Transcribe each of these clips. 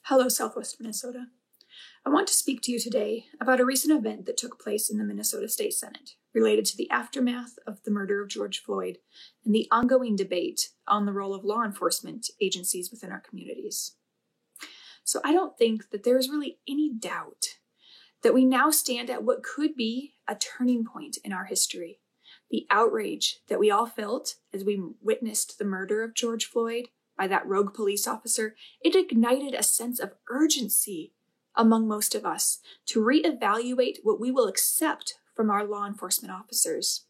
Hello, Southwest Minnesota. I want to speak to you today about a recent event that took place in the Minnesota State Senate related to the aftermath of the murder of George Floyd and the ongoing debate on the role of law enforcement agencies within our communities. So I don't think that there is really any doubt that we now stand at what could be a turning point in our history. The outrage that we all felt as we witnessed the murder of George Floyd by that rogue police officer, it ignited a sense of urgency among most of us to reevaluate what we will accept from our law enforcement officers.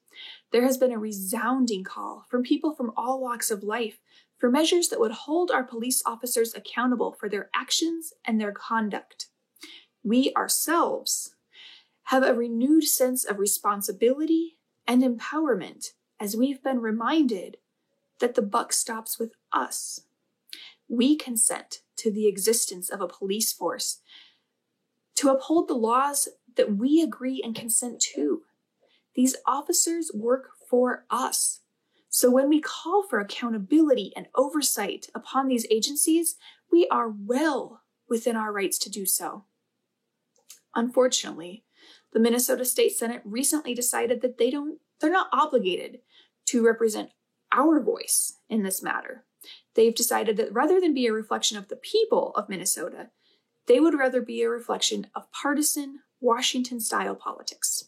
There has been a resounding call from people from all walks of life for measures that would hold our police officers accountable for their actions and their conduct. We ourselves have a renewed sense of responsibility and empowerment as we've been reminded that the buck stops with us. We consent to the existence of a police force to uphold the laws that we agree and consent to. These officers work for us. So when we call for accountability and oversight upon these agencies, we are well within our rights to do so. Unfortunately, the Minnesota State Senate recently decided that they're not obligated to represent our voice in this matter. They've decided that rather than be a reflection of the people of Minnesota, they would rather be a reflection of partisan Washington-style politics.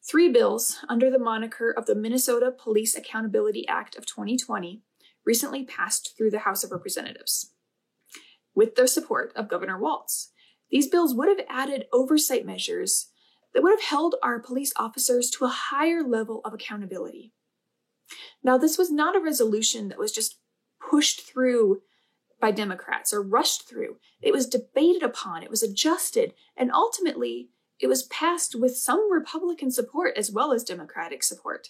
3 bills under the moniker of the Minnesota Police Accountability Act of 2020 recently passed through the House of Representatives. With the support of Governor Walz, these bills would have added oversight measures that would have held our police officers to a higher level of accountability. Now, this was not a resolution that was just pushed through by Democrats or rushed through. It was debated upon, it was adjusted, and ultimately it was passed with some Republican support as well as Democratic support.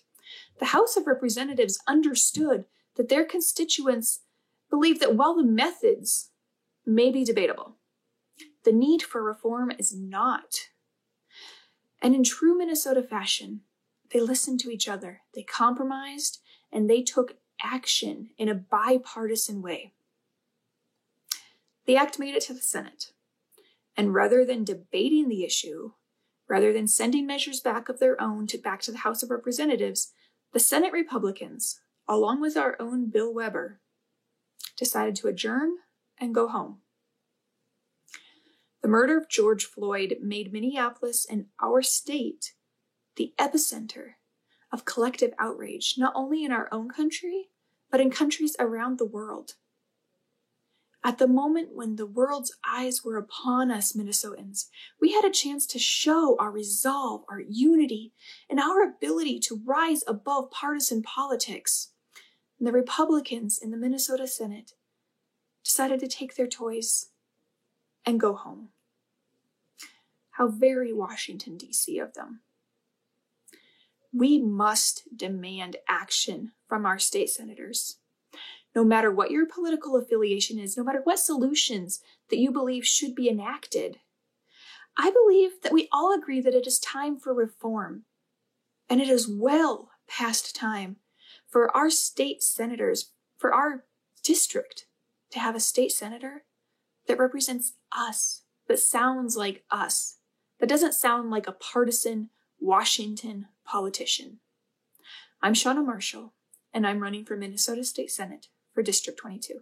The House of Representatives understood that their constituents believed that while the methods may be debatable, the need for reform is not. And in true Minnesota fashion, they listened to each other, they compromised, and they took action in a bipartisan way. The act made it to the Senate, and rather than debating the issue, rather than sending measures back of their own back to the House of Representatives, the Senate Republicans, along with our own Bill Weber, decided to adjourn and go home. The murder of George Floyd made Minneapolis and our state the epicenter of collective outrage, not only in our own country, but in countries around the world. At the moment when the world's eyes were upon us, Minnesotans, we had a chance to show our resolve, our unity, and our ability to rise above partisan politics. And the Republicans in the Minnesota Senate decided to take their toys and go home. How very Washington, D.C. of them. We must demand action from our state senators. No matter what your political affiliation is, no matter what solutions that you believe should be enacted, I believe that we all agree that it is time for reform. And it is well past time for our state senators, for our district, to have a state senator that represents us, that sounds like us, that doesn't sound like a partisan Washington politician. I'm Shauna Marshall, and I'm running for Minnesota State Senate for District 22.